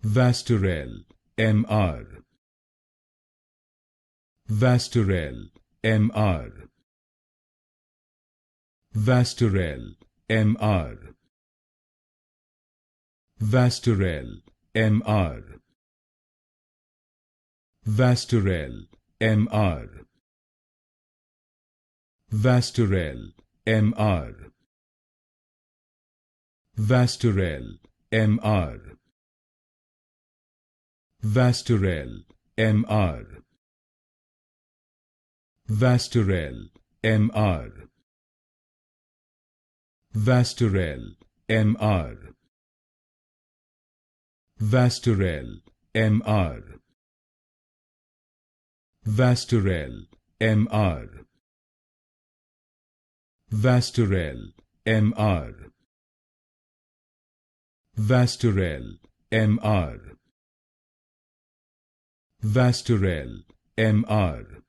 Vastarel MR. Vastarel MR. Vastarel MR. Vastarel MR. Vastarel MR. Vastarel MR. Vastarel MR. Vastarel MR. Vastarel MR. Vastarel MR. Vastarel MR. Vastarel MR. Vastarel MR. Vastarel MR. Vastarel MR.